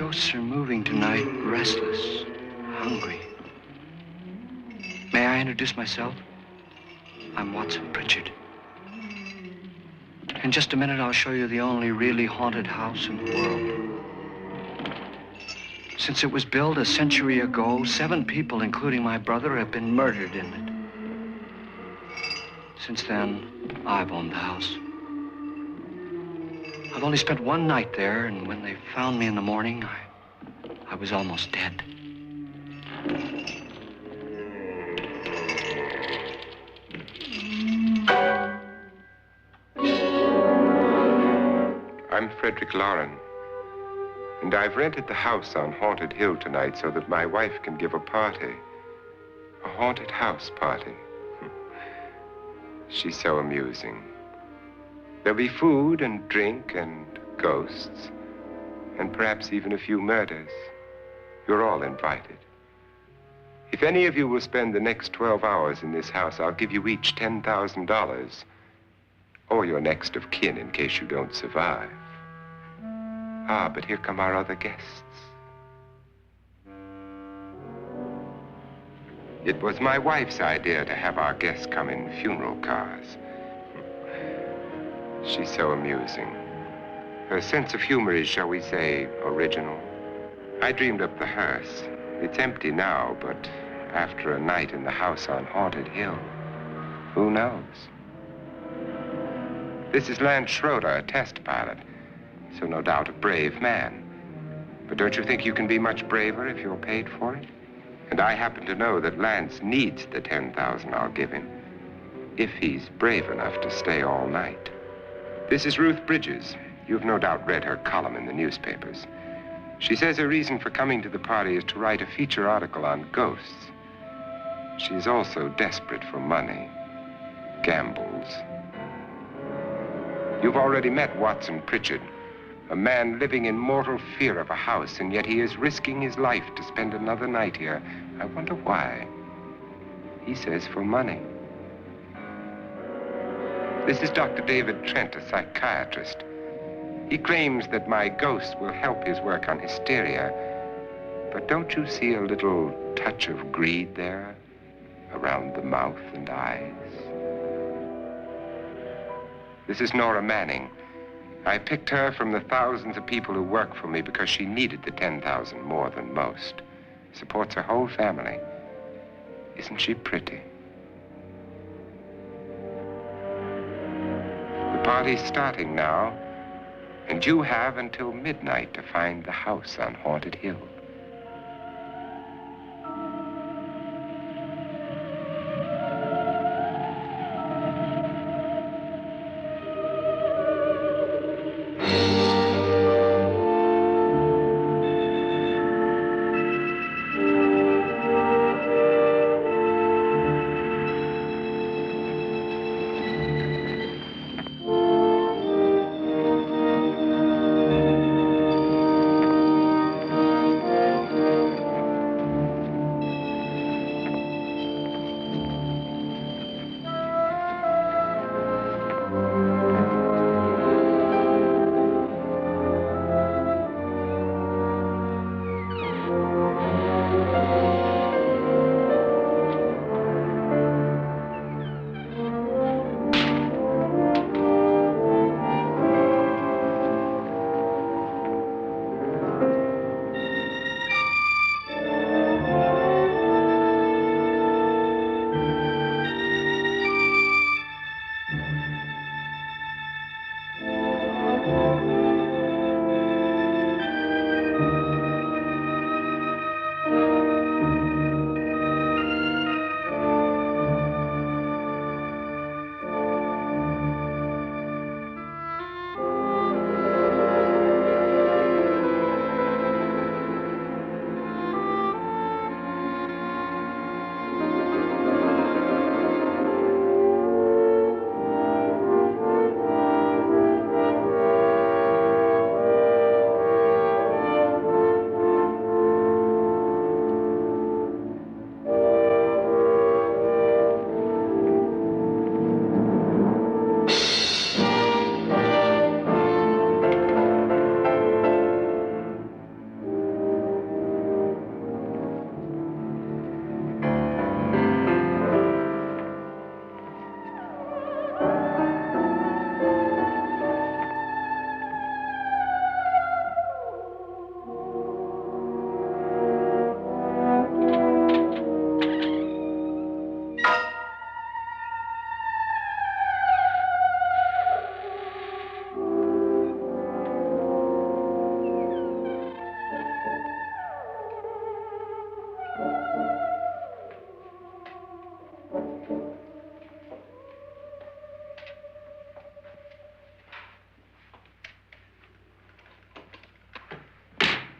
ghosts are moving tonight, restless, hungry. May I introduce myself? I'm Watson Pritchard. In just a minute, I'll show you the only really haunted house in the world. Since it was built a century ago, 7 people, including my brother, have been murdered in it. Since then, I've owned the house. I've only spent one night there, and when they found me in the morning, I was almost dead. I'm Frederick Lauren, and I've rented the house on Haunted Hill tonight so that my wife can give a party. A haunted house party. She's so amusing. There'll be food and drink and ghosts, and perhaps even a few murders. You're all invited. If any of you will spend the next 12 hours in this house, I'll give you each $10,000, or your next of kin in case you don't survive. Ah, but here come our other guests. It was my wife's idea to have our guests come in funeral cars. She's so amusing. Her sense of humor is, shall we say, original. I dreamed up the hearse. It's empty now, but after a night in the house on Haunted Hill, who knows? This is Lance Schroeder, a test pilot, so no doubt a brave man. But don't you think you can be much braver if you're paid for it? And I happen to know that Lance needs the $10,000 I'll give him, if he's brave enough to stay all night. This is Ruth Bridges. You've no doubt read her column in the newspapers. She says her reason for coming to the party is to write a feature article on ghosts. She's also desperate for money, gambles. You've already met Watson Pritchard, a man living in mortal fear of a house, and yet he is risking his life to spend another night here. I wonder why. He says for money. This is Dr. David Trent, a psychiatrist. He claims that my ghost will help his work on hysteria. But don't you see a little touch of greed there around the mouth and eyes? This is Nora Manning. I picked her from the thousands of people who work for me because she needed the $10,000 more than most. Supports her whole family. Isn't she pretty? The party's starting now, and you have until midnight to find the house on Haunted Hill.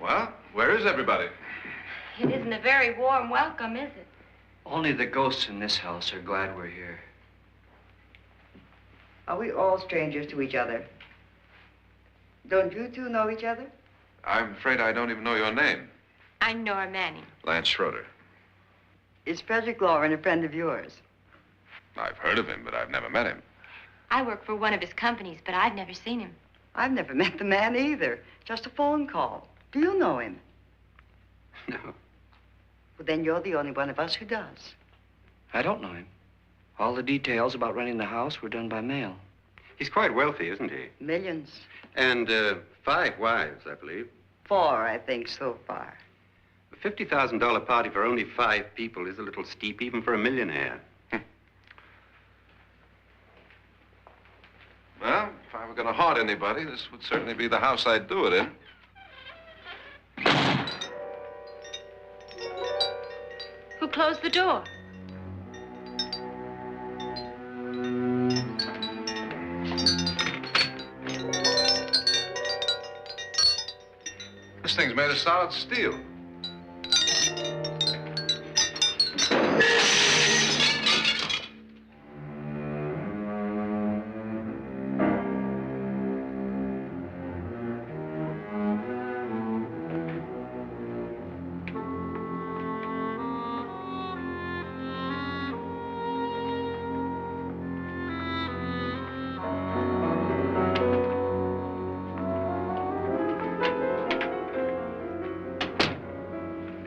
Well, where is everybody? It isn't a very warm welcome, is it? Only the ghosts in this house are glad we're here. Are we all strangers to each other? Don't you two know each other? I'm afraid I don't even know your name. I'm Nora Manning. Lance Schroeder. Is Frederick Lauren a friend of yours? I've heard of him, but I've never met him. I work for one of his companies, but I've never seen him. I've never met the man either. Just a phone call. Do you know him? No. Well, then you're the only one of us who does. I don't know him. All the details about renting the house were done by mail. He's quite wealthy, isn't he? Millions. And 5 wives, I believe. 4, I think, so far. A $50,000 party for only 5 people is a little steep, even for a millionaire. Well, if I were going to haunt anybody, this would certainly be the house I'd do it in. Who closed the door? This thing's made of solid steel.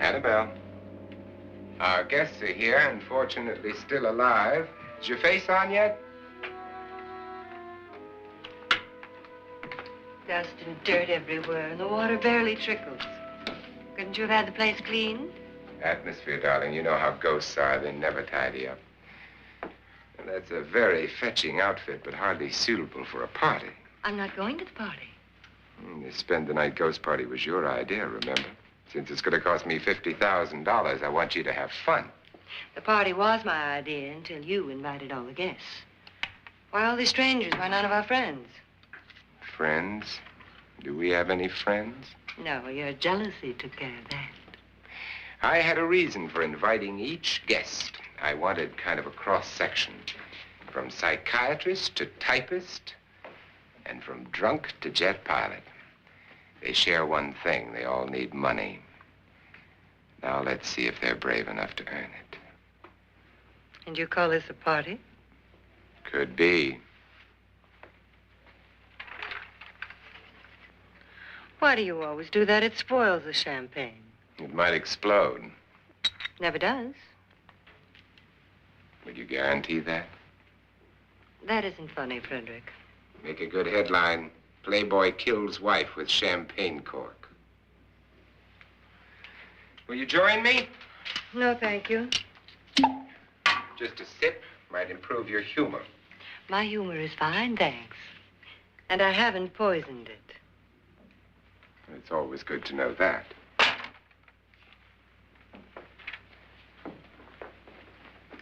Annabelle, our guests are here, unfortunately still alive. Is your face on yet? Dust and dirt everywhere, and the water barely trickles. Couldn't you have had the place cleaned? Atmosphere, darling. You know how ghosts are. They never tidy up. And that's a very fetching outfit, but hardly suitable for a party. I'm not going to the party. The spend-the-night ghost party was your idea, remember? Since it's going to cost me $50,000, I want you to have fun. The party was my idea until you invited all the guests. Why all these strangers? Why none of our friends? Friends? Do we have any friends? No, your jealousy took care of that. I had a reason for inviting each guest. I wanted kind of a cross-section. From psychiatrist to typist, and from drunk to jet pilot. They share one thing. They all need money. Now let's see if they're brave enough to earn it. And you call this a party? Could be. Why do you always do that? It spoils the champagne. It might explode. Never does. Would you guarantee that? That isn't funny, Frederick. Make a good headline. Playboy kills wife with champagne cork. Will you join me? No, thank you. Just a sip might improve your humor. My humor is fine, thanks. And I haven't poisoned it. It's always good to know that.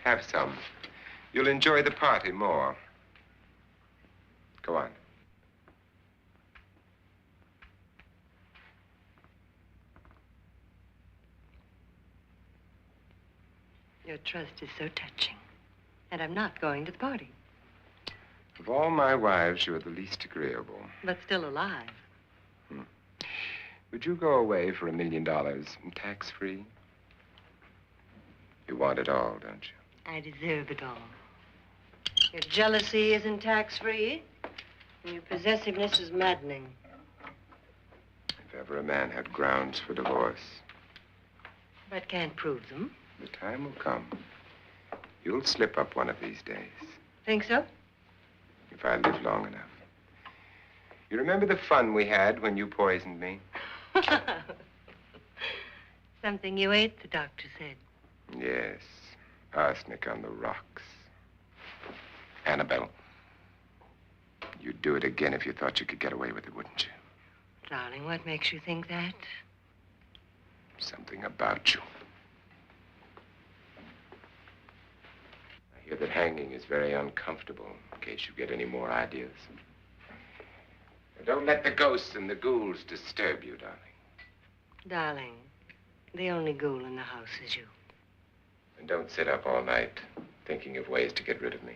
Have some. You'll enjoy the party more. Go on. Your trust is so touching. And I'm not going to the party. Of all my wives, you're the least agreeable. But still alive. Would you go away for $1 million and tax-free? You want it all, don't you? I deserve it all. Your jealousy isn't tax-free, and your possessiveness is maddening. If ever a man had grounds for divorce. But can't prove them. The time will come. You'll slip up one of these days. Think so? If I live long enough. You remember the fun we had when you poisoned me? Something you ate, the doctor said. Yes. Arsenic on the rocks. Annabelle, you'd do it again if you thought you could get away with it, wouldn't you? Darling, what makes you think that? Something about you. I hear that hanging is very uncomfortable, in case you get any more ideas. Don't let the ghosts and the ghouls disturb you, darling. Darling, the only ghoul in the house is you. And don't sit up all night thinking of ways to get rid of me.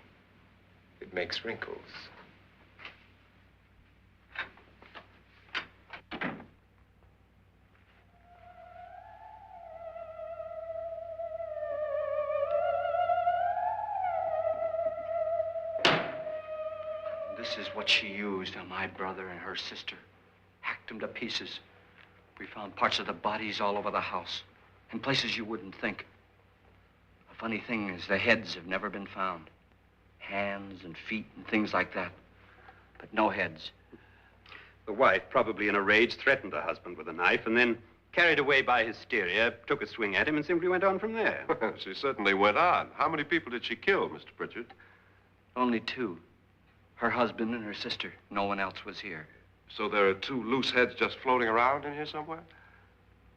It makes wrinkles. This is what she used on my brother and her sister. Hacked them to pieces. We found parts of the bodies all over the house, in places you wouldn't think. The funny thing is the heads have never been found. Hands and feet and things like that. But no heads. The wife, probably in a rage, threatened her husband with a knife and then, carried away by hysteria, took a swing at him and simply went on from there. She certainly went on. How many people did she kill, Mr. Pritchard? Only two. Her husband and her sister. No one else was here. So there are two loose heads just floating around in here somewhere?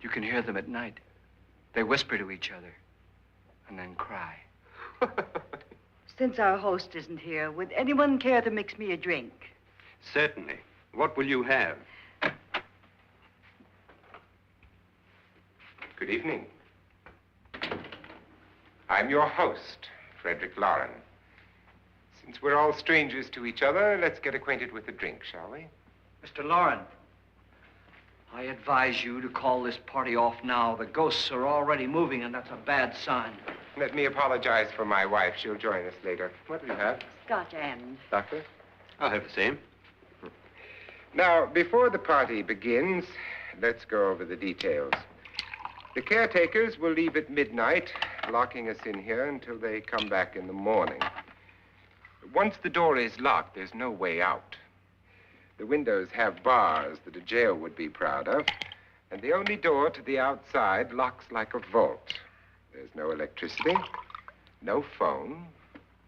You can hear them at night. They whisper to each other and then cry. Since our host isn't here, would anyone care to mix me a drink? Certainly. What will you have? Good evening. I'm your host, Frederick Lauren. Since we're all strangers to each other, let's get acquainted with a drink, shall we? Mr. Lauren, I advise you to call this party off now. The ghosts are already moving, and that's a bad sign. Let me apologize for my wife. She'll join us later. What do you have? Scotch and. Doctor? I'll have the same. Now, before the party begins, let's go over the details. The caretakers will leave at midnight, locking us in here until they come back in the morning. Once the door is locked, there's no way out. The windows have bars that a jail would be proud of, and the only door to the outside locks like a vault. There's no electricity, no phone,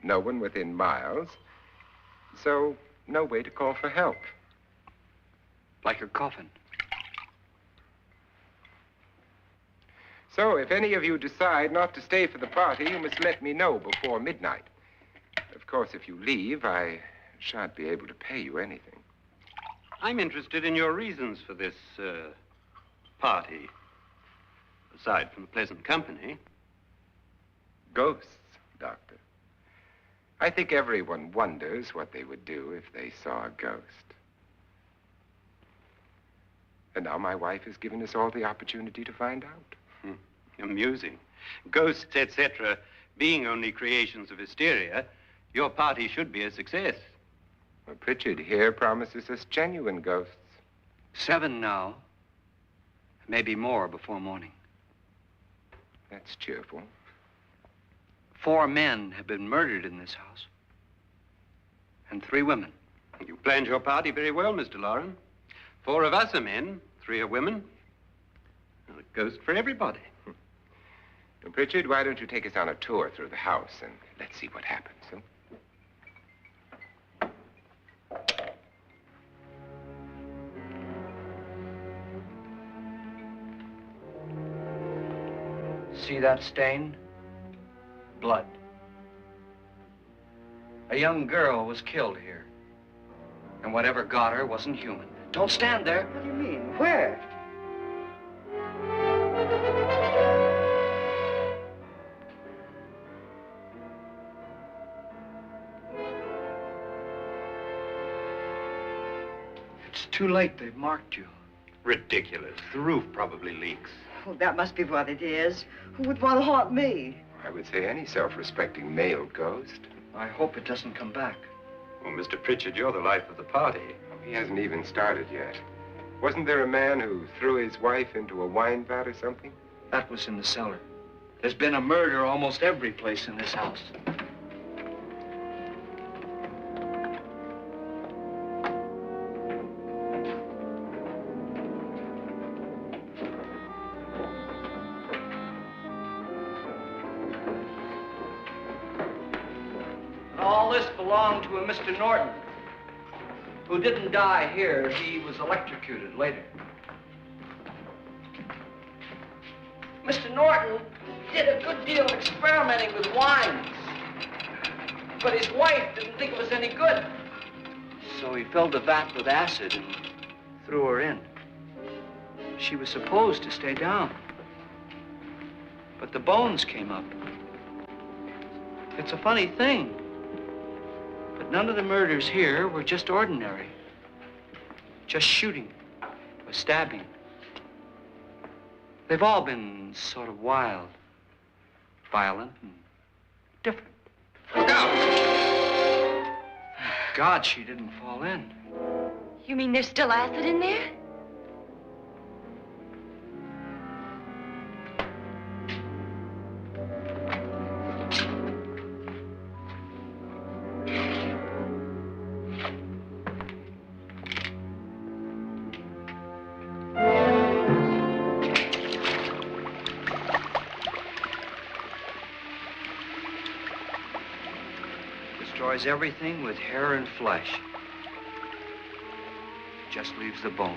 no one within miles, so no way to call for help. Like a coffin. So if any of you decide not to stay for the party, you must let me know before midnight. Of course, if you leave, I shan't be able to pay you anything. I'm interested in your reasons for this, party. Aside from the pleasant company. Ghosts, Doctor. I think everyone wonders what they would do if they saw a ghost. And now my wife has given us all the opportunity to find out. Amusing. Ghosts, etc., being only creations of hysteria, your party should be a success. Well, Pritchard here promises us genuine ghosts. 7 now. Maybe more before morning. That's cheerful. 4 men have been murdered in this house. And 3 women. You planned your party very well, Mr. Lauren. 4 of us are men, 3 are women. And a ghost for everybody. Well, Pritchard, why don't you take us on a tour through the house and let's see what happens, huh? See that stain? Blood. A young girl was killed here. And whatever got her wasn't human. Don't stand there. What do you mean? Where? It's too late. They've marked you. Ridiculous. The roof probably leaks. Oh, that must be what it is. Who would want to haunt me? I would say any self-respecting male ghost. I hope it doesn't come back. Well, Mr. Pritchard, you're the life of the party. He hasn't even started yet. Wasn't there a man who threw his wife into a wine vat or something? That was in the cellar. There's been a murder almost every place in this house. All this belonged to a Mr. Norton, who didn't die here. He was electrocuted later. Mr. Norton did a good deal of experimenting with wines, but his wife didn't think it was any good. So he filled the vat with acid and threw her in. She was supposed to stay down. But the bones came up. It's a funny thing, but none of the murders here were just ordinary. Just shooting or stabbing. They've all been sort of wild, violent, and different. Look out! Thank God she didn't fall in. You mean there's still acid in there? Destroys everything with hair and flesh. Just leaves the bones.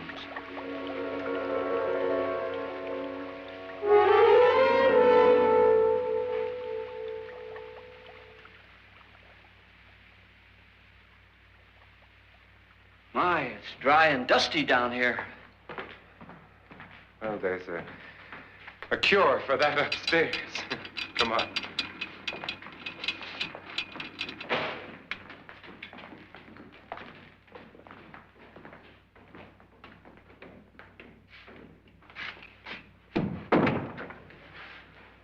My, it's dry and dusty down here. Well, there's a cure for that upstairs. Come on.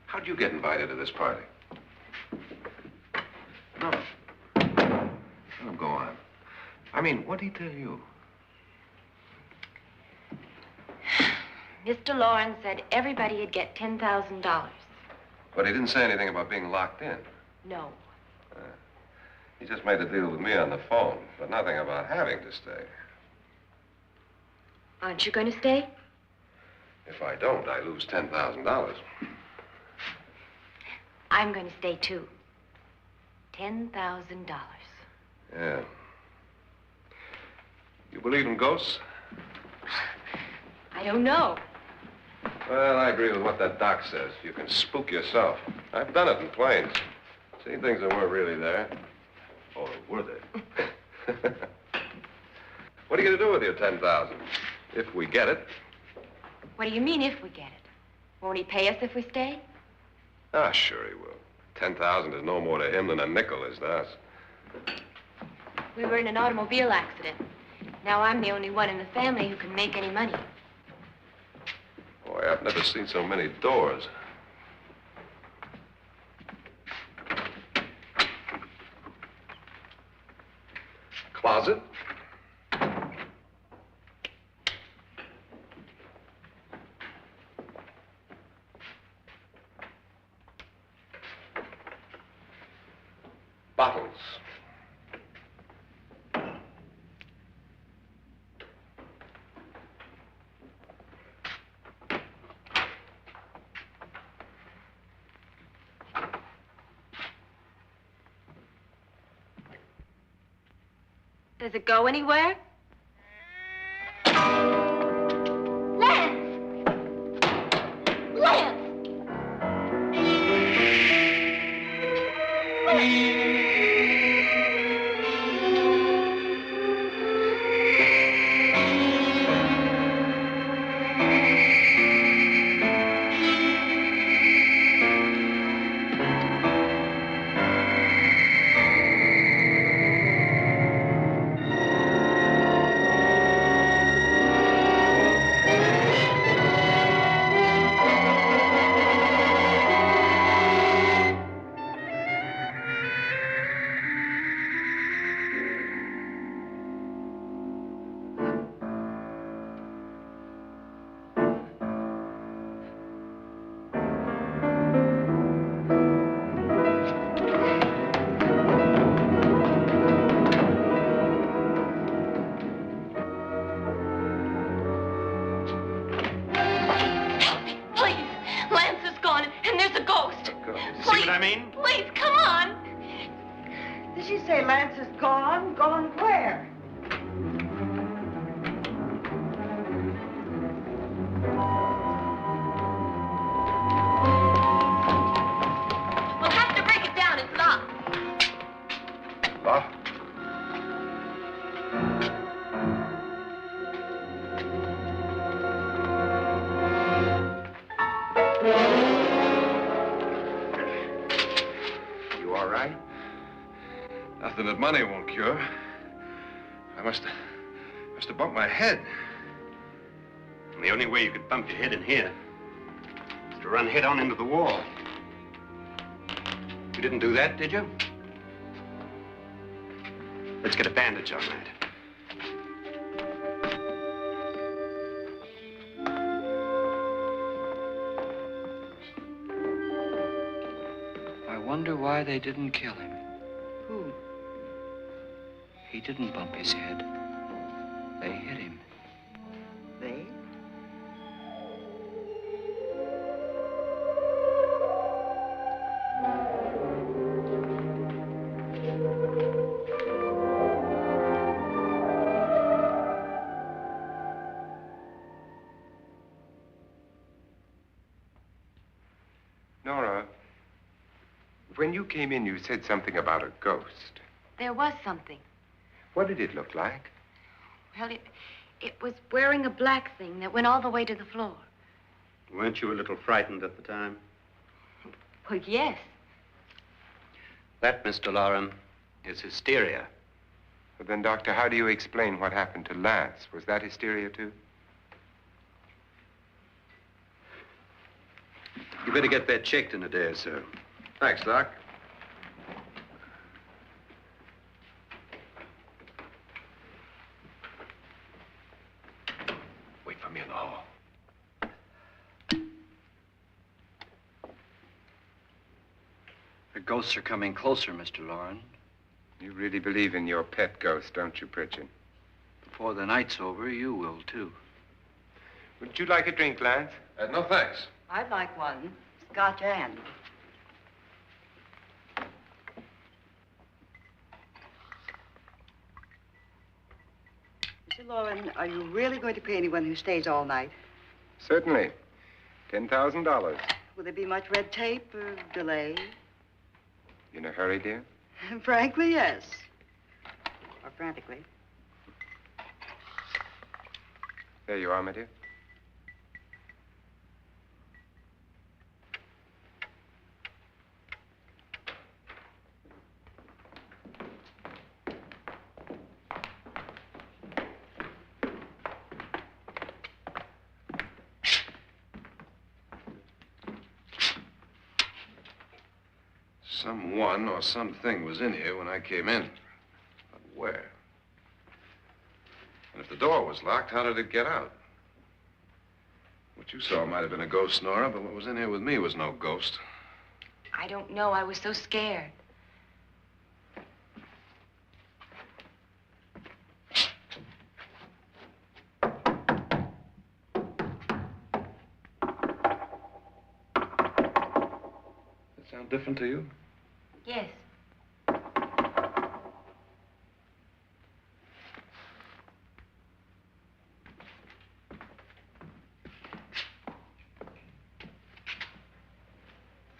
How'd you get invited to this party? No. Oh, go on. I mean, what'd he tell you? Mr. Lawrence said everybody'd get $10,000. But he didn't say anything about being locked in. No. He just made a deal with me on the phone, but nothing about having to stay. Aren't you going to stay? If I don't, I lose $10,000. I'm going to stay, too. $10,000. Yeah. You believe in ghosts? I don't know. Well, I agree with what that doc says. You can spook yourself. I've done it in planes. Seen things that weren't really there. Or were they? What are you going to do with your $10,000? If we get it. What do you mean, if we get it? Won't he pay us if we stay? Ah, sure he will. 10,000 is no more to him than a nickel is to us. We were in an automobile accident. Now I'm the only one in the family who can make any money. Boy, I've never seen so many doors. Closet. Bottles. Does it go anywhere? Lance! Lance! Please, come on. Did she say Lance is gone? Gone where? We'll have to break it down. It's locked. Locked? that money won't cure. I must have bumped my head. And the only way you could bump your head in here is to run head on into the wall. You didn't do that, did you? Let's get a bandage on that. I wonder why they didn't kill him. Who? He didn't bump his head. They hit him. They? Nora, when you came in, you said something about a ghost. There was something. What did it look like? Well, it was wearing a black thing that went all the way to the floor. Weren't you a little frightened at the time? Well, yes. That, Mr. Loren, is hysteria. But then, Doctor, how do you explain what happened to Lance? Was that hysteria, too? You better get that checked in a day or so. Thanks, Doc. Wait for me in the hall. The ghosts are coming closer, Mr. Loren. You really believe in your pet ghost, don't you, Pritchard? Before the night's over, you will, too. Would you like a drink, Lance? No, thanks. I'd like one. Scotch and. Mr. Loren, are you really going to pay anyone who stays all night? Certainly. $10,000. Will there be much red tape or delay? In a hurry, dear? Frankly, yes. Or frantically. There you are, my dear. Someone or something was in here when I came in. But where? And if the door was locked, how did it get out? What you saw might have been a ghost, Nora, but what was in here with me was no ghost. I don't know. I was so scared. Does that sound different to you? Yes.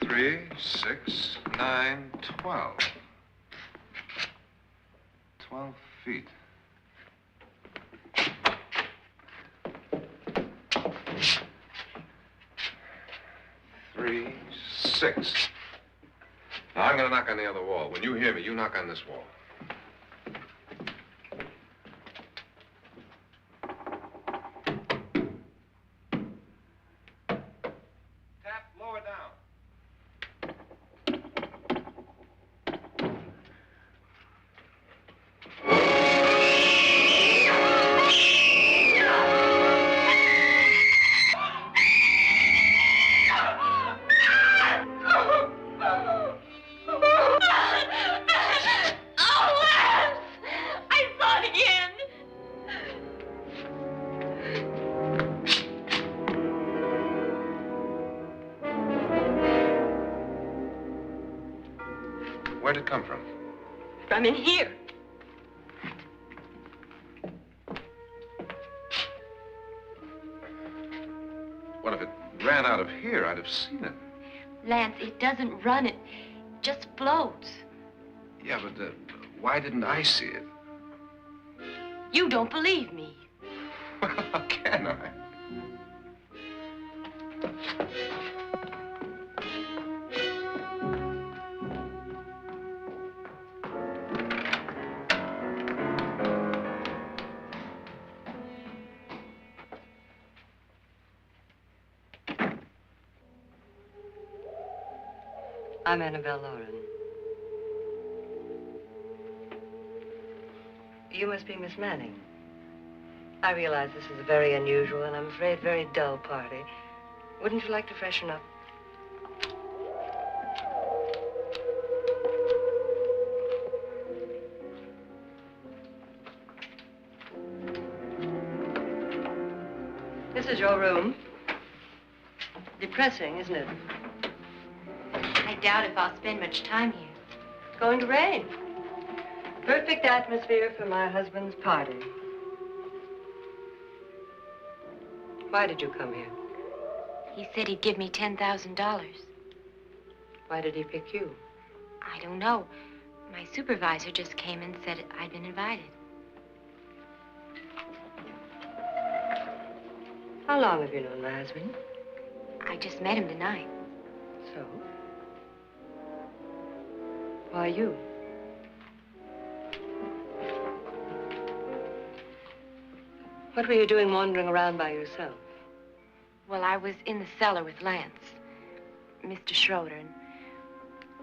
Three, 6, 9, 12. 12 feet. Three, 6. Now, I'm going to knock on the other wall. When you hear me, you knock on this wall. Tap lower down. Where'd it come from? From in here. What if it ran out of here? I'd have seen it. Lance, it doesn't run. It just floats. Yeah, but why didn't I see it? You don't believe me. Well, how can I? I'm Annabelle Lauren. You must be Miss Manning. I realize this is a very unusual and I'm afraid very dull party. Wouldn't you like to freshen up? This is your room. Depressing, isn't it? I doubt if I'll spend much time here. It's going to rain. Perfect atmosphere for my husband's party. Why did you come here? He said he'd give me $10,000. Why did he pick you? I don't know. My supervisor just came and said I'd been invited. How long have you known my husband? I just met him tonight. So? Why you? What were you doing wandering around by yourself? Well, I was in the cellar with Lance, Mr. Schroeder, and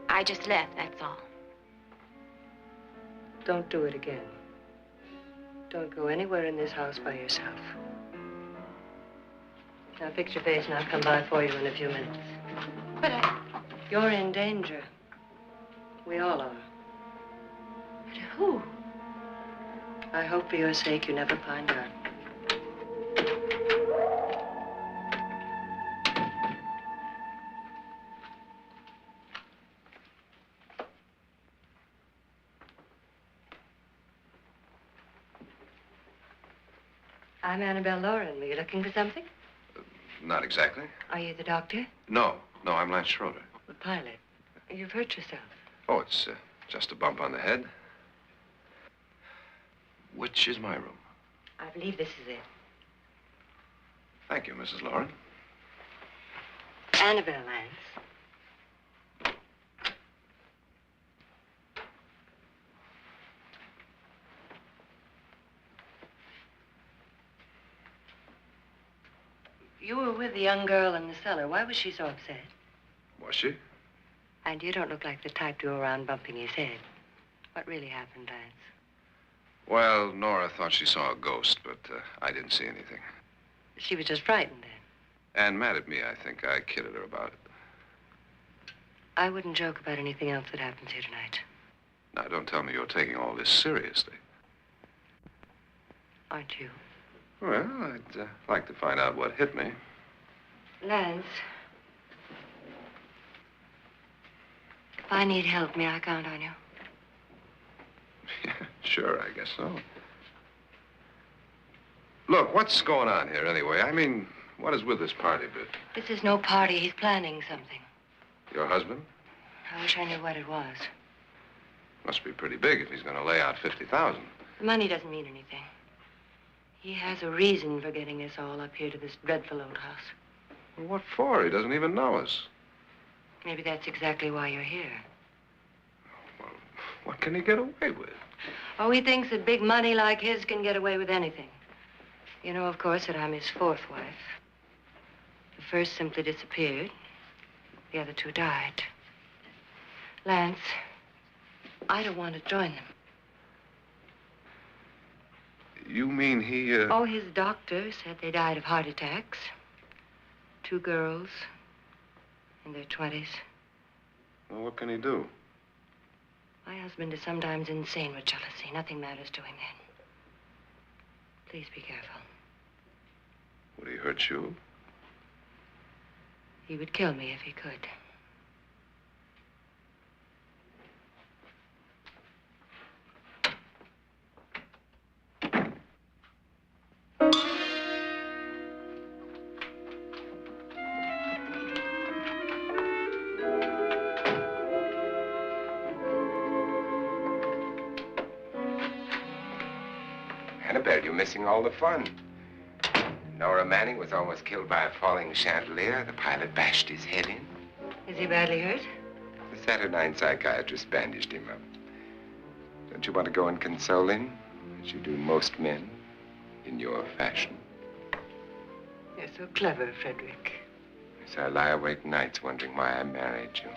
I just left, that's all. Don't do it again. Don't go anywhere in this house by yourself. Now fix your face and I'll come by for you in a few minutes. But You're in danger. We all are. But who? I hope for your sake you never find out. I'm Annabelle Lauren. Were you looking for something? Not exactly. Are you the doctor? No, I'm Lance Schroeder. The pilot. You've hurt yourself. Oh, it's just a bump on the head. Which is my room? I believe this is it. Thank you, Mrs. Lauren. Annabelle Lance. You were with the young girl in the cellar. Why was she so upset? Was she? And you don't look like the type to go around bumping his head. What really happened, Lance? Well, Nora thought she saw a ghost, but I didn't see anything. She was just frightened then. And mad at me, I think. I kidded her about it. I wouldn't joke about anything else that happens here tonight. Now, don't tell me you're taking all this seriously. Aren't you? Well, I'd like to find out what hit me. Lance. If I need help, may I count on you? Yeah, sure, I guess so. Look, what's going on here anyway? I mean, what is with this party bit? This is no party. He's planning something. Your husband? I wish I knew what it was. Must be pretty big if he's going to lay out 50,000. The money doesn't mean anything. He has a reason for getting us all up here to this dreadful old house. Well, what for? He doesn't even know us. Maybe that's exactly why you're here. Well, what can he get away with? Oh, he thinks that big money like his can get away with anything. You know, of course, that I'm his fourth wife. The first simply disappeared. The other two died. Lance, I don't want to join them. You mean he, Oh, his doctor said they died of heart attacks. 2 girls in their 20s. Well, what can he do? My husband is sometimes insane with jealousy. Nothing matters to him then. Please be careful. Would he hurt you? He would kill me if he could. Annabelle, you're missing all the fun. Nora Manning was almost killed by a falling chandelier. The pilot bashed his head in. Is he badly hurt? The Saturnine psychiatrist bandaged him up. Don't you want to go and console him, as you do most men, in your fashion? You're so clever, Frederick. Yes, I lie awake nights wondering why I married you.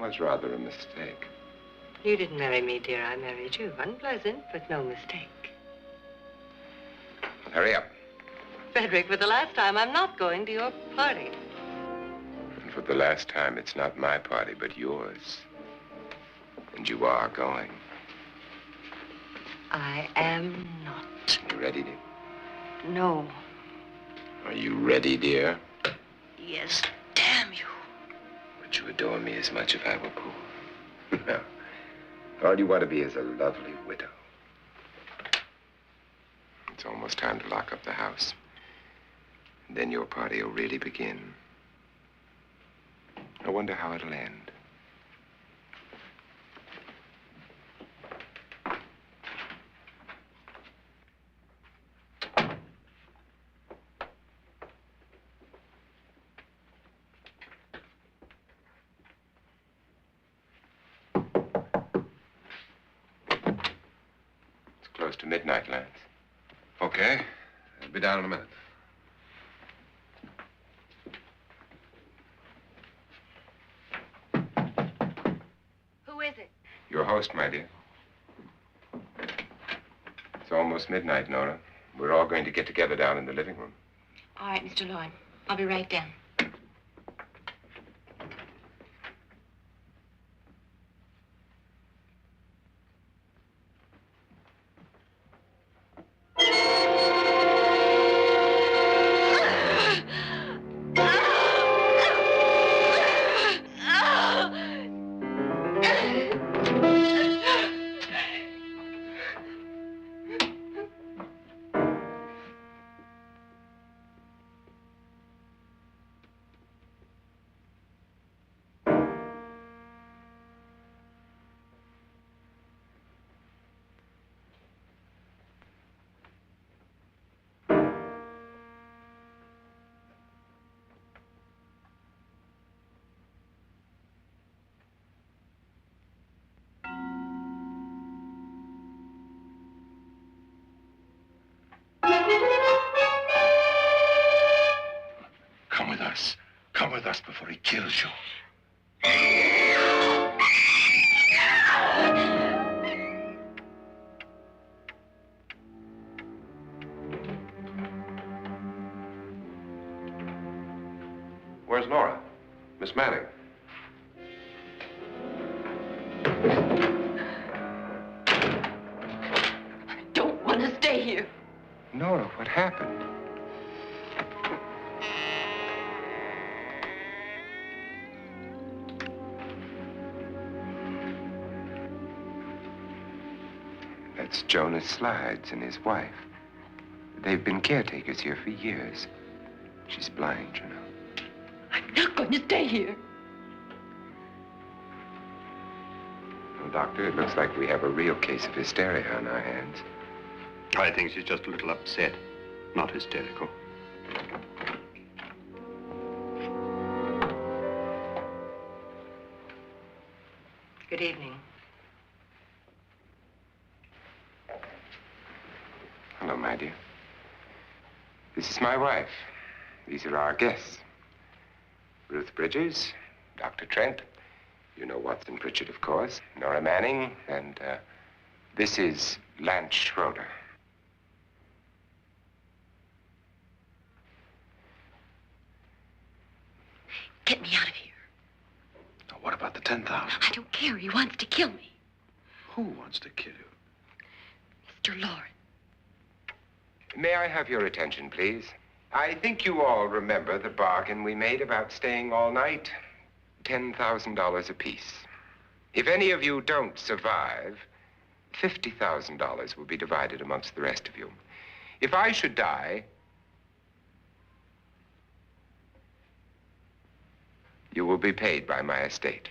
was rather a mistake. You didn't marry me, dear. I married you. Unpleasant, but no mistake. Hurry up. Frederick, for the last time, I'm not going to your party. And for the last time, it's not my party, but yours. And you are going. I am not. You ready, dear? No. Are you ready, dear? Yes, damn you. Would you adore me as much if I were poor? No. All you want to be is a lovely widow. It's almost time to lock up the house. And then your party will really begin. I wonder how it'll end. Close to midnight, Lance. Okay. I'll be down in a minute. Who is it? Your host, my dear. It's almost midnight, Nora. We're all going to get together down in the living room. All right, Mr. Lloyd. I'll be right down. Come with us before he kills you. Where's Nora? Miss Manning. I don't want to stay here. Nora, what happened? That's Jonas Slides and his wife. They've been caretakers here for years. She's blind, you know. I'm not going to stay here. Well, Doctor, it looks like we have a real case of hysteria on our hands. I think she's just a little upset, not hysterical. Good evening. Hello, my dear. This is my wife. These are our guests. Ruth Bridges, Dr. Trent. You know Watson Pritchard, of course. Nora Manning, and this is Lance Schroeder. Get me out of here. Now, what about the 10,000? I don't care. He wants to kill me. Who wants to kill you? Mr. Lawrence. May I have your attention, please? I think you all remember the bargain we made about staying all night. $10,000 apiece. If any of you don't survive, $50,000 will be divided amongst the rest of you. If I should die, you will be paid by my estate.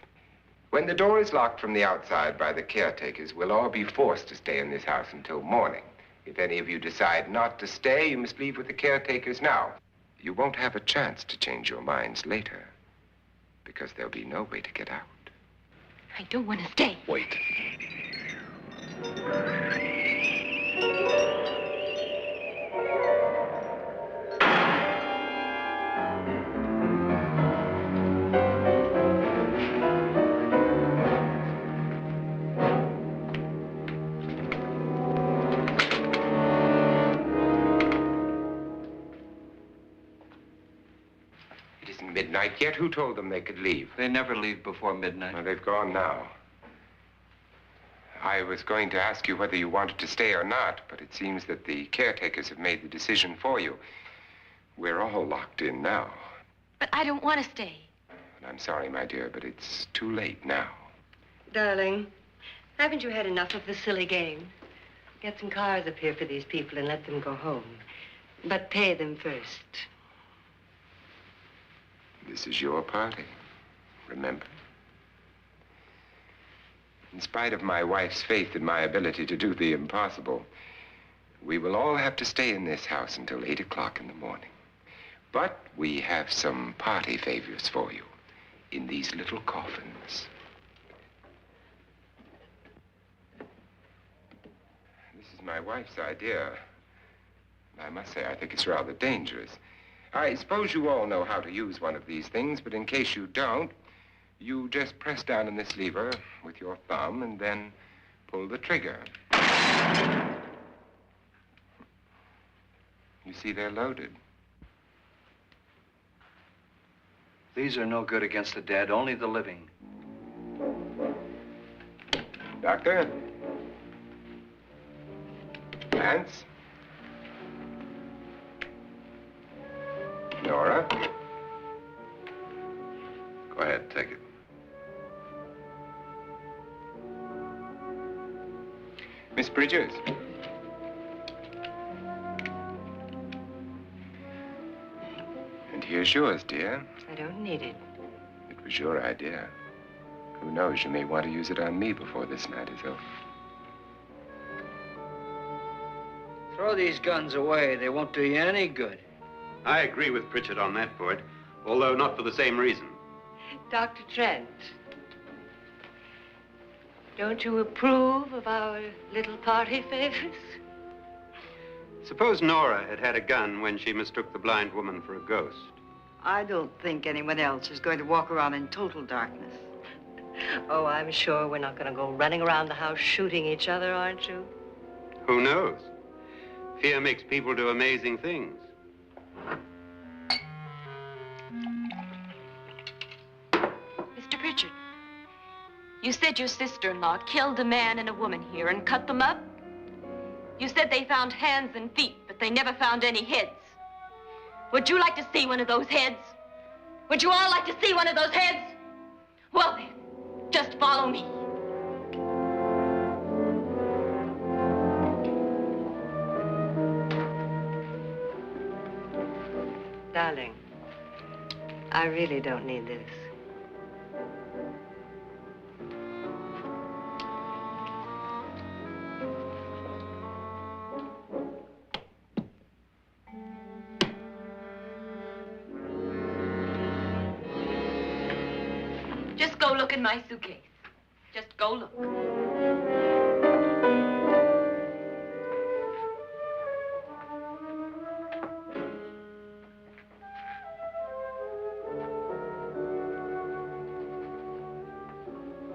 When the door is locked from the outside by the caretakers, we'll all be forced to stay in this house until morning. If any of you decide not to stay, you must leave with the caretakers now. You won't have a chance to change your minds later, because there'll be no way to get out. I don't want to stay. Wait. isn't midnight yet. Who told them they could leave? They never leave before midnight. Well, they've gone now. I was going to ask you whether you wanted to stay or not, but it seems that the caretakers have made the decision for you. We're all locked in now. But I don't want to stay. And I'm sorry, my dear, but it's too late now. Darling, haven't you had enough of the silly game? Get some cars up here for these people and let them go home. But pay them first. This is your party, remember? In spite of my wife's faith in my ability to do the impossible, we will all have to stay in this house until 8 o'clock in the morning. But we have some party favors for you in these little coffins. This is my wife's idea. I must say, I think it's rather dangerous. I suppose you all know how to use one of these things, but in case you don't, you just press down on this lever with your thumb and then pull the trigger. You see, they're loaded. These are no good against the dead, only the living. Doctor? Lance? Nora? Go ahead, take it. Miss Bridges? And here's yours, dear. I don't need it. It was your idea. Who knows, you may want to use it on me before this night is over. Throw these guns away. They won't do you any good. I agree with Pritchard on that point, although not for the same reason. Dr. Trent, don't you approve of our little party favors? Suppose Nora had had a gun when she mistook the blind woman for a ghost. I don't think anyone else is going to walk around in total darkness. Oh, I'm sure we're not going to go running around the house shooting each other, aren't you? Who knows? Fear makes people do amazing things. Mr. Pritchard, you said your sister-in-law killed a man and a woman here and cut them up? You said they found hands and feet, but they never found any heads. Would you like to see one of those heads? Would you all like to see one of those heads? Well then, just follow me. Darling, I really don't need this. Just go look in my suitcase. Just go look.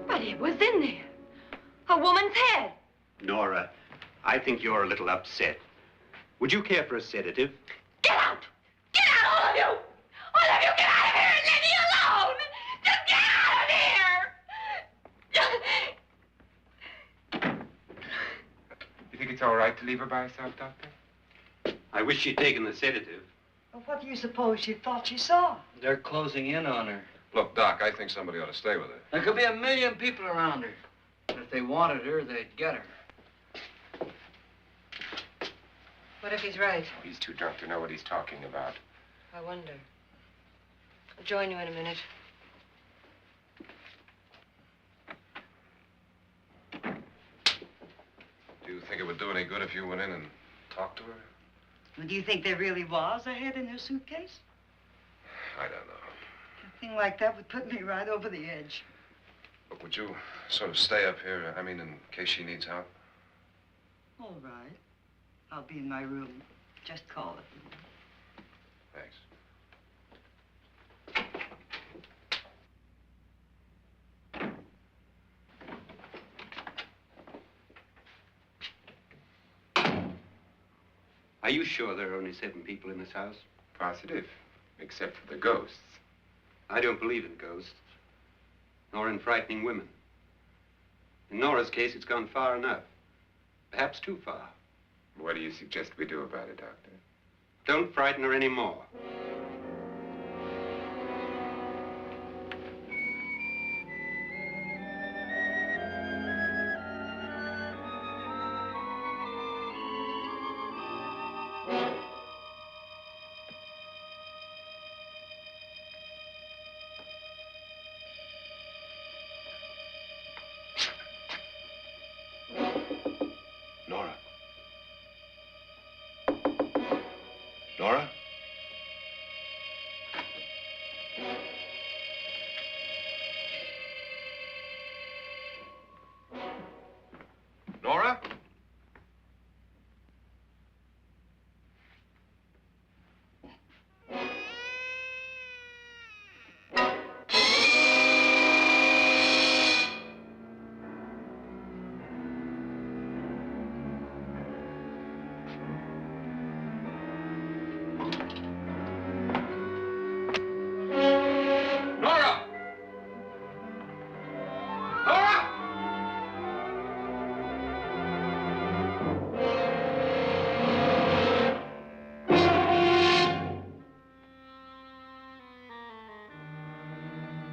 But it was in there. A woman's head. Nora, I think you're a little upset. Would you care for a sedative? Get out! Get out, all of you! All of you, get out of here and leave me alone! Just get out of here! You think it's all right to leave her by herself, Doctor? I wish she'd taken the sedative. Well, what do you suppose she thought she saw? They're closing in on her. Look, Doc, I think somebody ought to stay with her. There could be 1 million people around her. And if they wanted her, they'd get her. What if he's right? He's too drunk to know what he's talking about. I wonder. I'll join you in a minute. Do you think it would do any good if you went in and talked to her? Well, do you think there really was a head in her suitcase? I don't know. A thing like that would put me right over the edge. But would you sort of stay up here, I mean, in case she needs help? All right. I'll be in my room. Just call it. Thanks. Are you sure there are only 7 people in this house? Positive, except for the ghosts. I don't believe in ghosts, nor in frightening women. In Nora's case, it's gone far enough. Perhaps too far. What do you suggest we do about it, Doctor? Don't frighten her any more. Nora? Nora? Nora?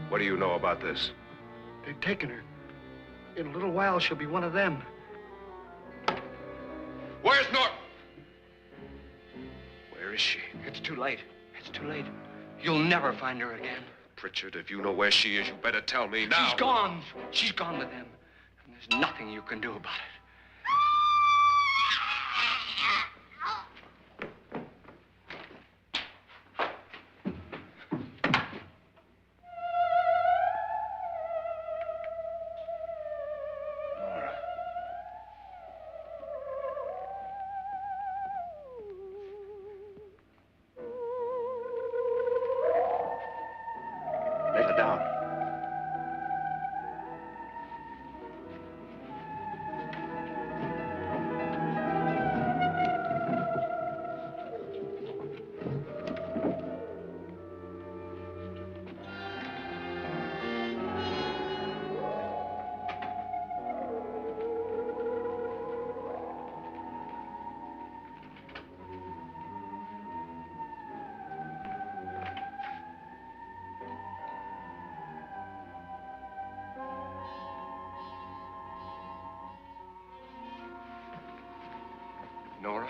What do you know about this? They've taken her. In a little while, she'll be one of them. Where's Nora? Where is she? It's too late. It's too late. You'll never find her again. Pritchard, if you know where she is, you better tell me now. She's gone. She's gone with them. And there's nothing you can do about it. Let her down. Nora?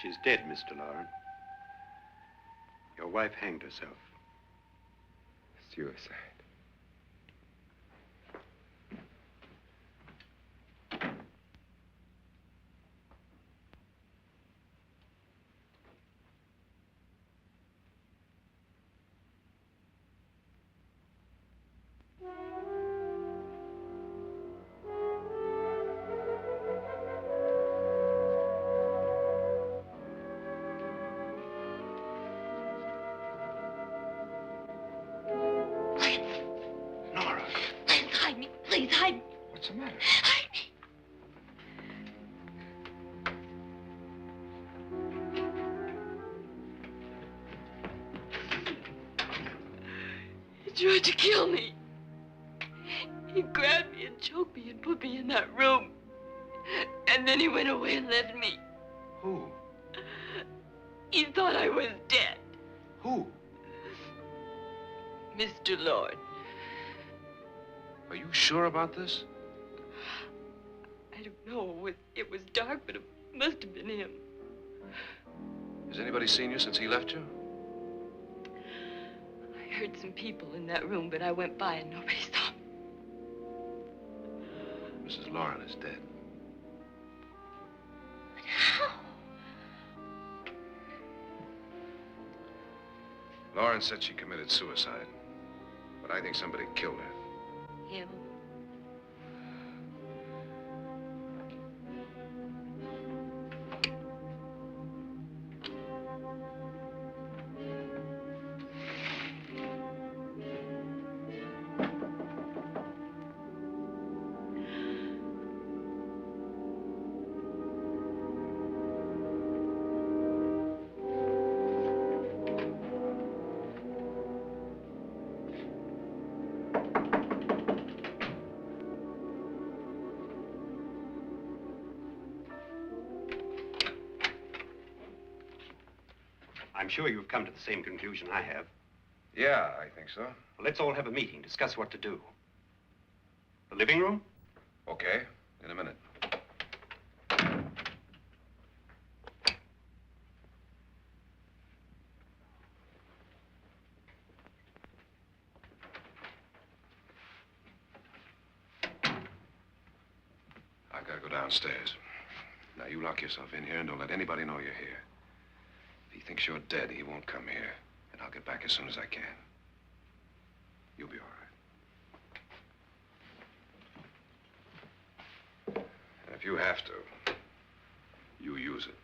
She's dead, Mr. Lauren. Your wife hanged herself. Suicide. Please, hide me. What's the matter? Hide me. He tried to kill me. He grabbed me and choked me and put me in that room. And then he went away and left me. Who? He thought I was dead. Who? Mr. Lord. Are you sure about this? I don't know. It was dark, but it must have been him. Has anybody seen you since he left you? I heard some people in that room, but I went by and nobody saw me. Mrs. Lauren is dead. But how? Lauren said she committed suicide, but I think somebody killed her. Him. I'm sure you've come to the same conclusion I have. Yeah, I think so. Well, let's all have a meeting, discuss what to do. The living room? Okay, in a minute. I've got to go downstairs. Now, you lock yourself in here and don't let anybody know you're here. If he thinks you're dead, he won't come here. And I'll get back as soon as I can. You'll be all right. And if you have to, you use it.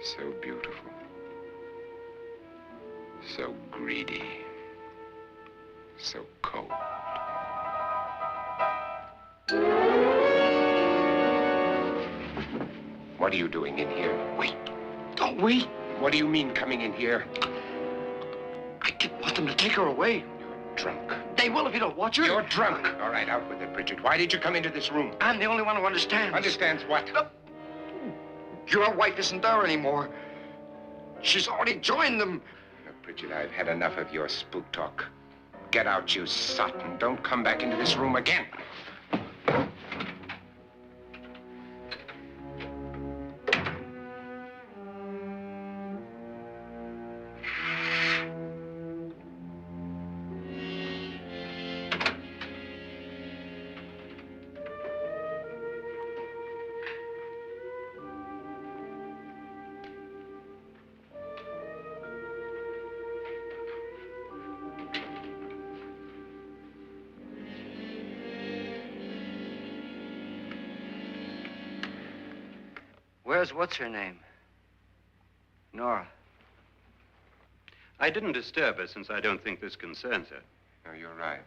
So beautiful. So greedy. So cold. What are you doing in here? Wait. Don't wait. What do you mean coming in here? I didn't want them to take her away. You're drunk. They will if you don't watch her. You're drunk. All right, out with it, Bridget. Why did you come into this room? I'm the only one who understands. Understands what? Your wife isn't there anymore. She's already joined them. Look, Bridget, I've had enough of your spook talk. Get out, you sot, and don't come back into this room again. Where's what's-her-name? Nora. I didn't disturb her since I don't think this concerns her. No, you're right.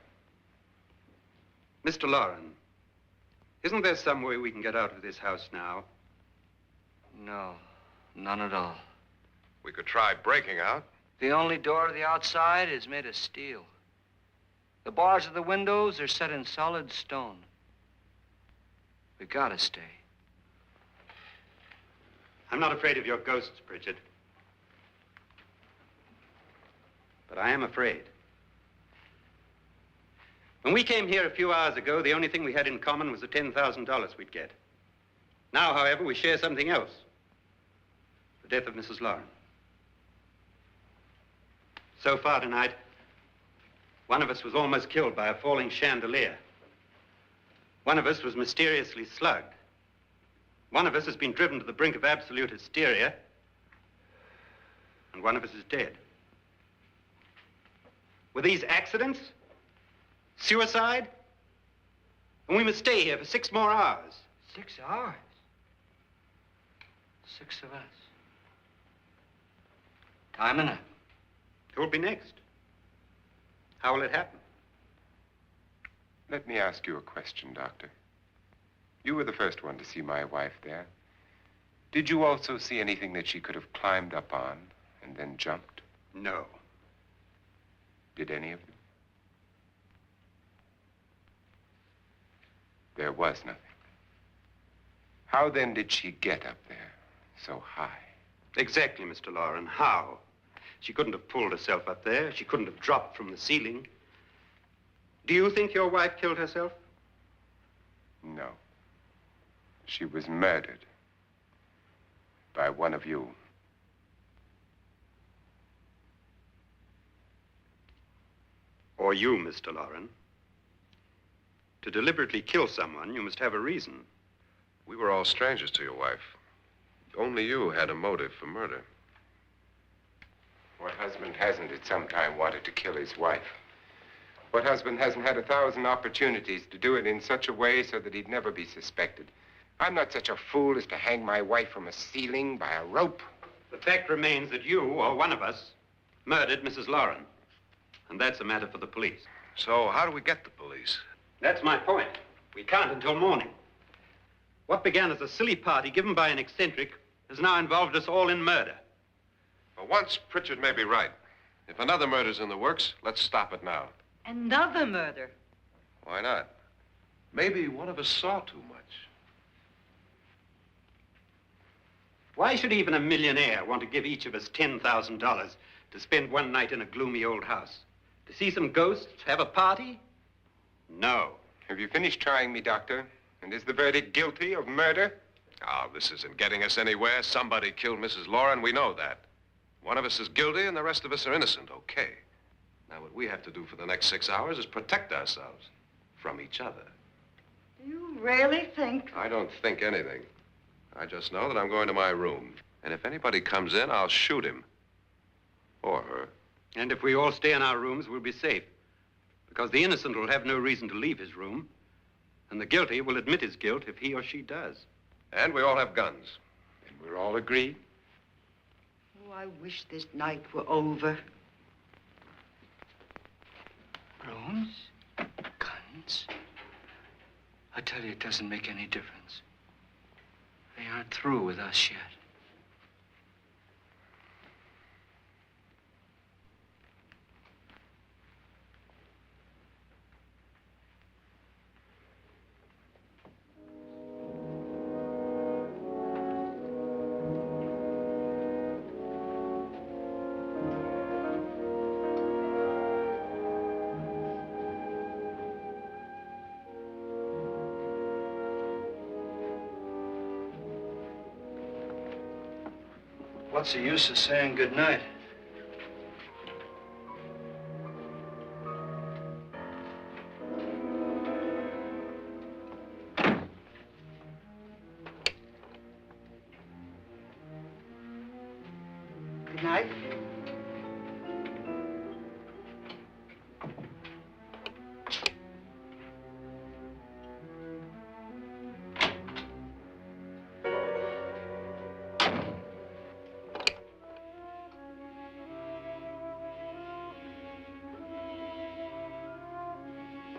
Mr. Loren, isn't there some way we can get out of this house now? No, none at all. We could try breaking out. The only door to the outside is made of steel. The bars of the windows are set in solid stone. We gotta stay. I'm not afraid of your ghosts, Bridget. But I am afraid. When we came here a few hours ago, the only thing we had in common was the $10,000 we'd get. Now, however, we share something else. The death of Mrs. Loren. So far tonight, one of us was almost killed by a falling chandelier. One of us was mysteriously slugged. One of us has been driven to the brink of absolute hysteria, and one of us is dead. Were these accidents? Suicide? And we must stay here for 6 more hours. 6 hours? 6 of us. Time enough. Who will be next? How will it happen? Let me ask you a question, Doctor. You were the first one to see my wife there. Did you also see anything that she could have climbed up on and then jumped? No. Did any of you? There was nothing. How then did she get up there so high? Exactly, Mr. Loren. How? She couldn't have pulled herself up there. She couldn't have dropped from the ceiling. Do you think your wife killed herself? No. She was murdered by one of you. Or you, Mr. Loren. To deliberately kill someone, you must have a reason. We were all strangers to your wife. Only you had a motive for murder. What husband hasn't at some time wanted to kill his wife? What husband hasn't had 1,000 opportunities to do it in such a way so that he'd never be suspected? I'm not such a fool as to hang my wife from a ceiling by a rope. The fact remains that you, or one of us, murdered Mrs. Lauren. And that's a matter for the police. So how do we get the police? That's my point. We can't until morning. What began as a silly party given by an eccentric has now involved us all in murder. For once, Pritchard may be right. If another murder's in the works, let's stop it now. Another murder? Why not? Maybe one of us saw too much. Why should even a millionaire want to give each of us $10,000 to spend one night in a gloomy old house? To see some ghosts, have a party? No. Have you finished trying me, Doctor? And is the verdict guilty of murder? Oh, this isn't getting us anywhere. Somebody killed Mrs. Lauren. We know that. One of us is guilty and the rest of us are innocent, okay. Now, what we have to do for the next 6 hours is protect ourselves from each other. Do you really think? I don't think anything. I just know that I'm going to my room. And if anybody comes in, I'll shoot him. Or her. And if we all stay in our rooms, we'll be safe. Because the innocent will have no reason to leave his room. And the guilty will admit his guilt if he or she does. And we all have guns. And we're all agreed? Oh, I wish this night were over. Rooms? Guns? I tell you, it doesn't make any difference. They aren't through with us yet. What's the use of saying goodnight? Good night.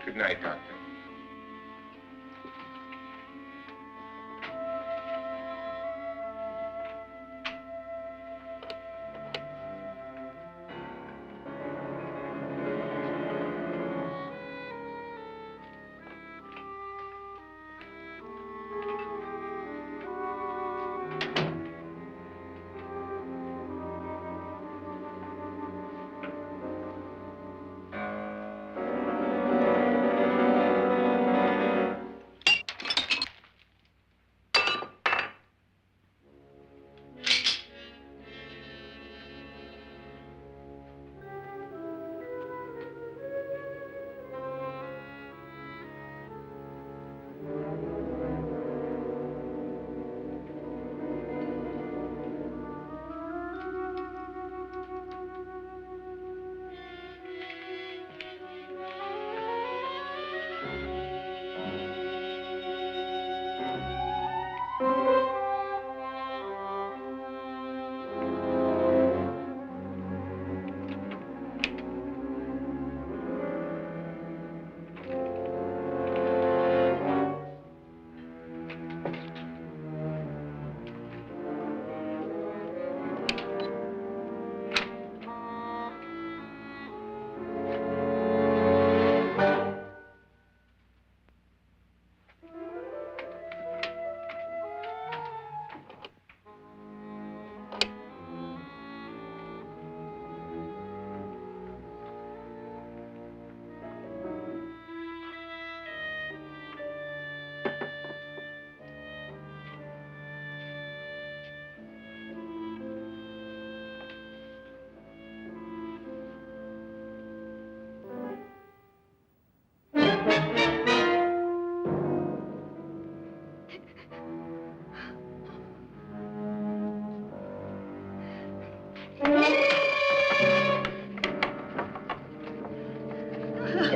Good night, Doctor.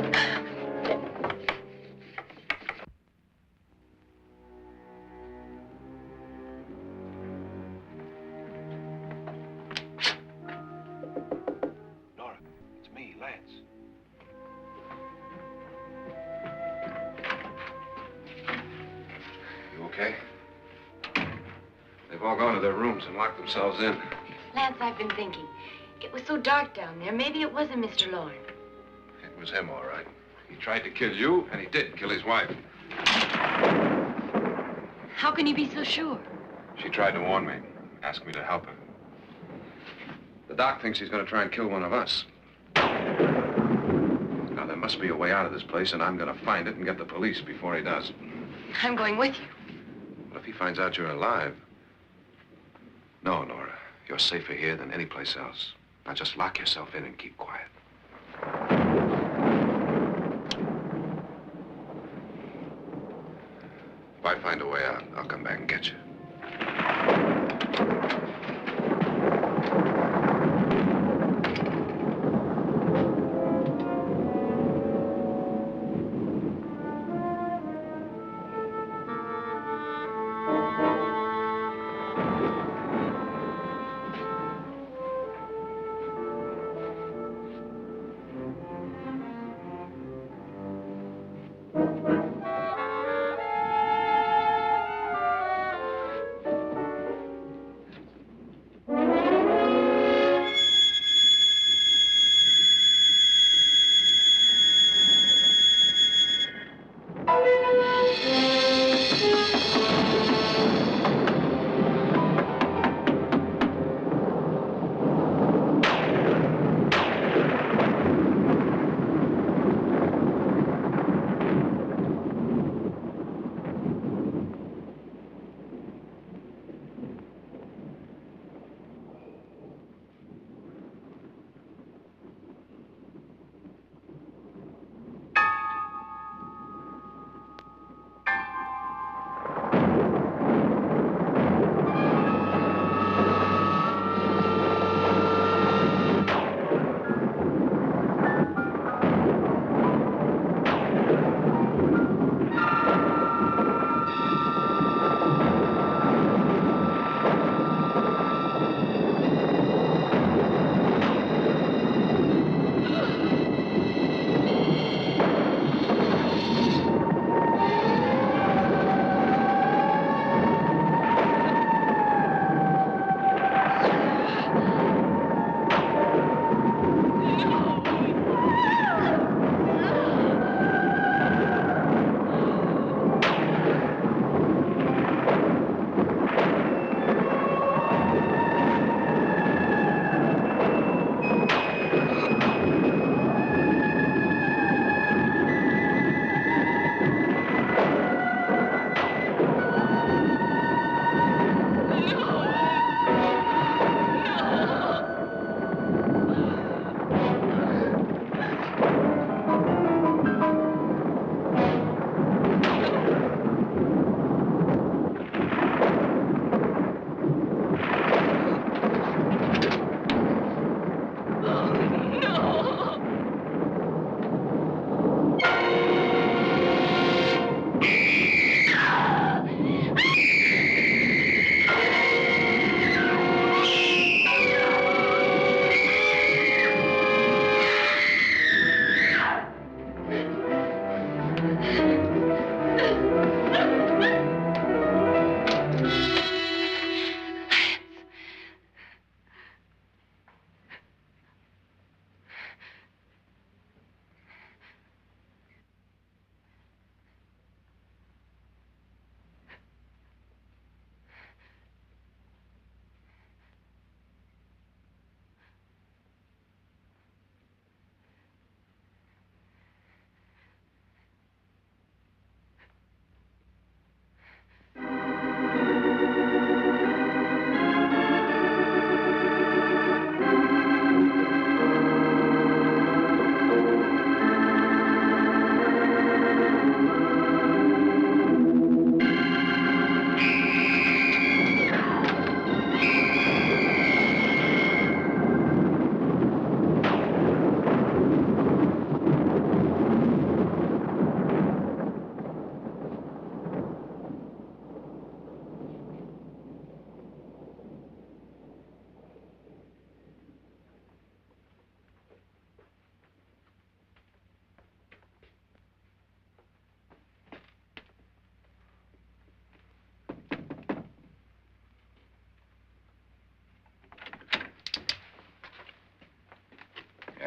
Nora, it's me, Lance. You okay? They've all gone to their rooms and locked themselves in. Lance, I've been thinking. It was so dark down there. Maybe it wasn't Mr. Lorne. It was him, all right. He tried to kill you, and he did kill his wife. How can you be so sure? She tried to warn me, ask me to help her. The doc thinks he's going to try and kill one of us. Now, there must be a way out of this place, and I'm going to find it and get the police before he does. I'm going with you. Well, if he finds out you're alive... No, Nora. You're safer here than any place else. Now, just lock yourself in and keep quiet. If I find a way out, I'll come back and get you.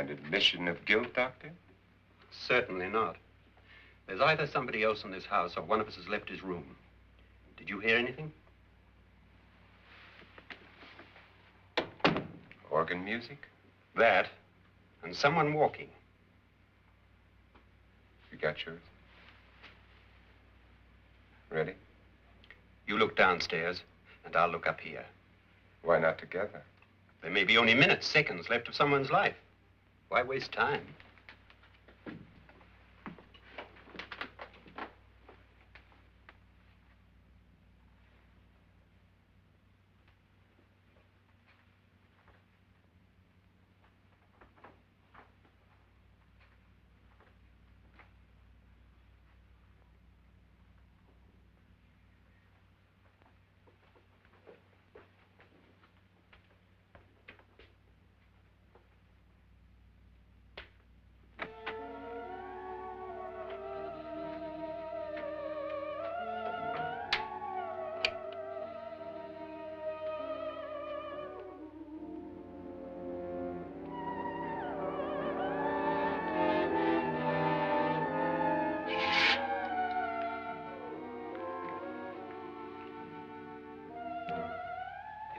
An admission of guilt, Doctor? Certainly not. There's either somebody else in this house or one of us has left his room. Did you hear anything? Organ music? That, and someone walking. You got yours? Ready? You look downstairs, and I'll look up here. Why not together? There may be only minutes, seconds left of someone's life. Why waste time?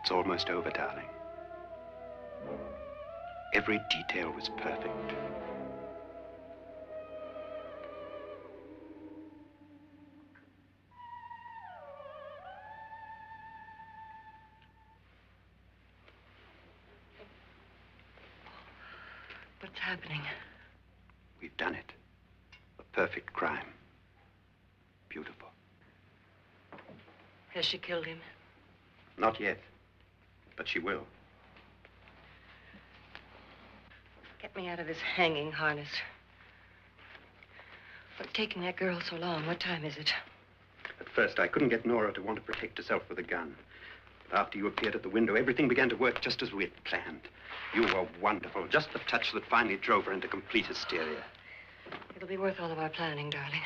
It's almost over, darling. Every detail was perfect. What's happening? We've done it. A perfect crime. Beautiful. Has she killed him? Not yet. But she will. Get me out of this hanging harness. What's taking that girl so long? What time is it? At first, I couldn't get Nora to want to protect herself with a gun. But after you appeared at the window, everything began to work just as we had planned. You were wonderful. Just the touch that finally drove her into complete hysteria. It'll be worth all of our planning, darling.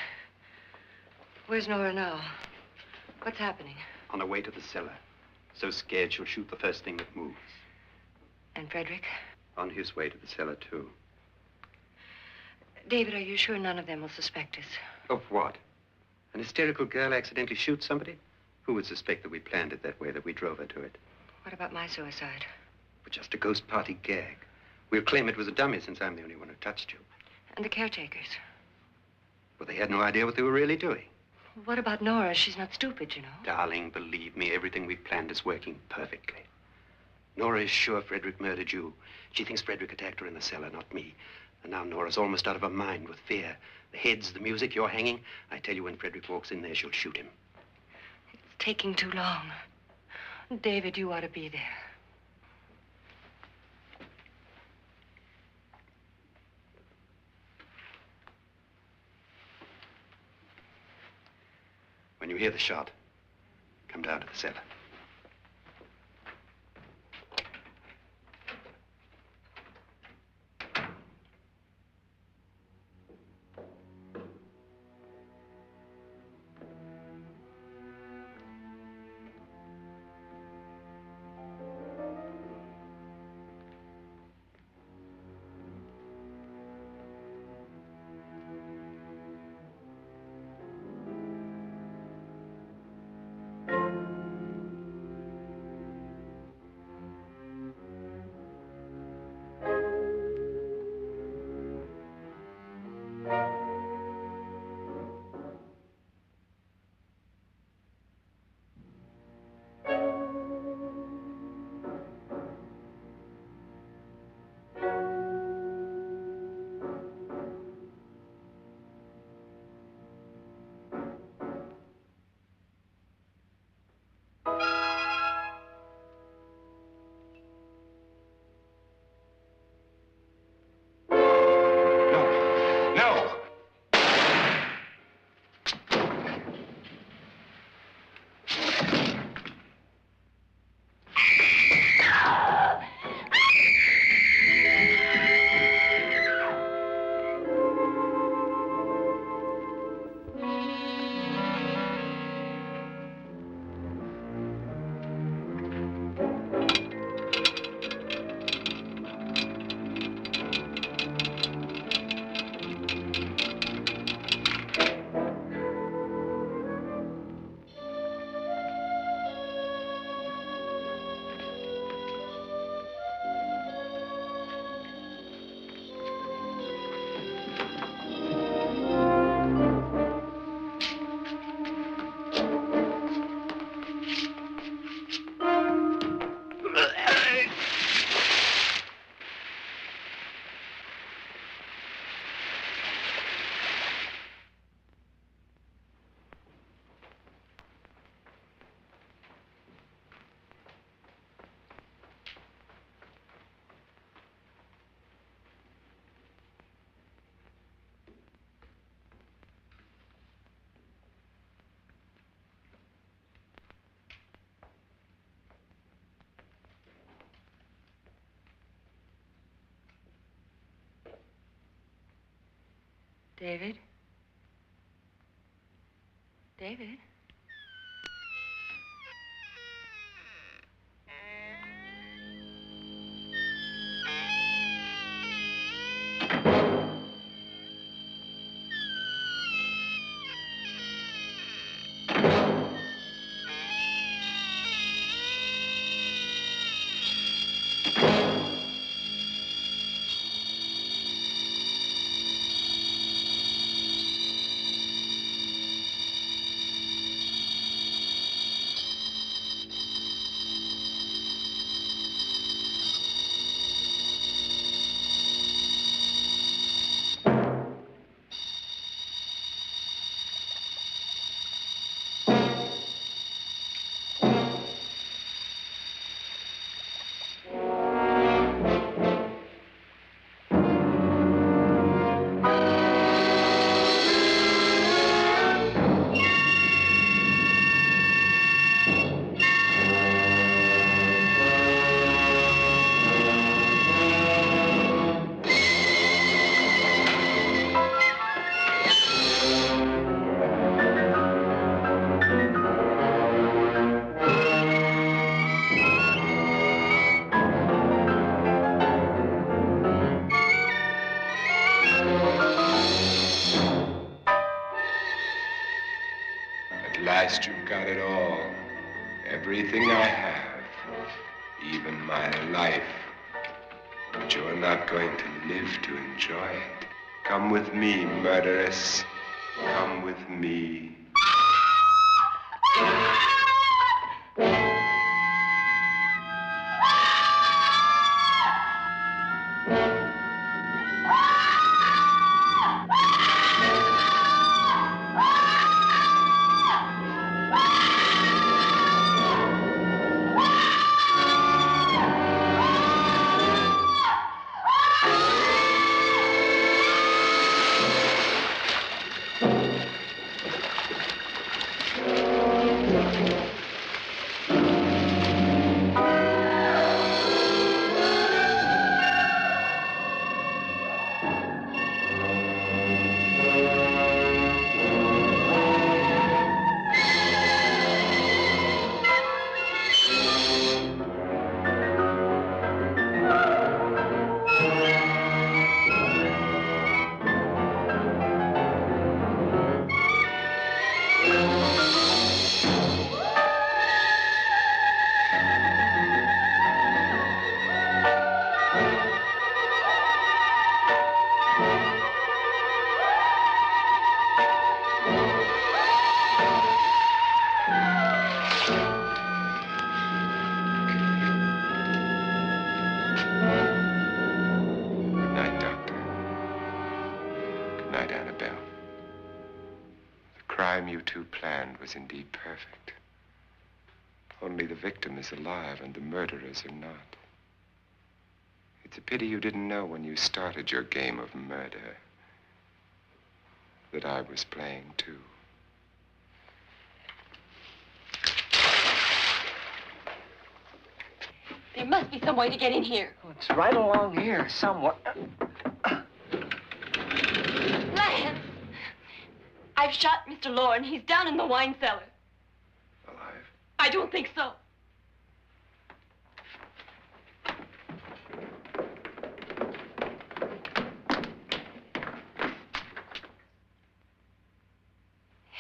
Where's Nora now? What's happening? On her way to the cellar. So scared she'll shoot the first thing that moves. And Frederick? On his way to the cellar, too. David, are you sure none of them will suspect us? Of what? An hysterical girl accidentally shoots somebody? Who would suspect that we planned it that way, that we drove her to it? What about my suicide? But just a ghost party gag. We'll claim it was a dummy since I'm the only one who touched you. And the caretakers? Well, they had no idea what they were really doing. What about Nora? She's not stupid, you know. Darling, believe me, everything we planned is working perfectly. Nora is sure Frederick murdered you. She thinks Frederick attacked her in the cellar, not me. And now Nora's almost out of her mind with fear. The heads, the music, you're hanging. I tell you, when Frederick walks in there, she'll shoot him. It's taking too long. David, you ought to be there. When you hear the shot, come down to the cellar. David? David? You've got it all. Everything I have. Even my life. But you're not going to live to enjoy it. Come with me, murderess. Come with me. You two planned was indeed perfect. Only the victim is alive and the murderers are not. It's a pity you didn't know when you started your game of murder that I was playing too. There must be some way to get in here. Oh, it's right along here somewhere. Lance! I've shot Mr. Loren. He's down in the wine cellar. Alive? I don't think so.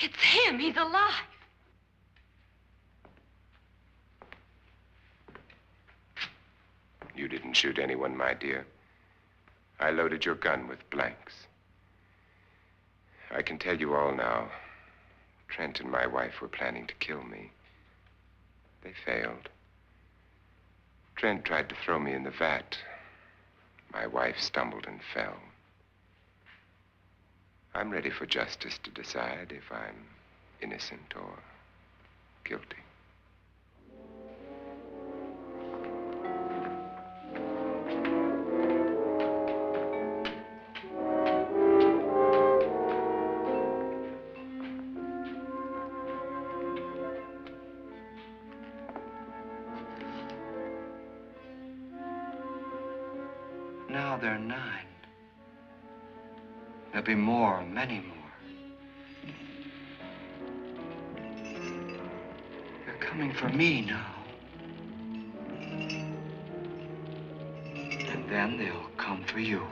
It's him. He's alive. You didn't shoot anyone, my dear. I loaded your gun with blanks. I can tell you all now. Trent and my wife were planning to kill me. They failed. Trent tried to throw me in the vat. My wife stumbled and fell. I'm ready for justice to decide if I'm innocent or guilty. Now they're 9. There'll be more, many more. They're coming for me now. And then they'll come for you.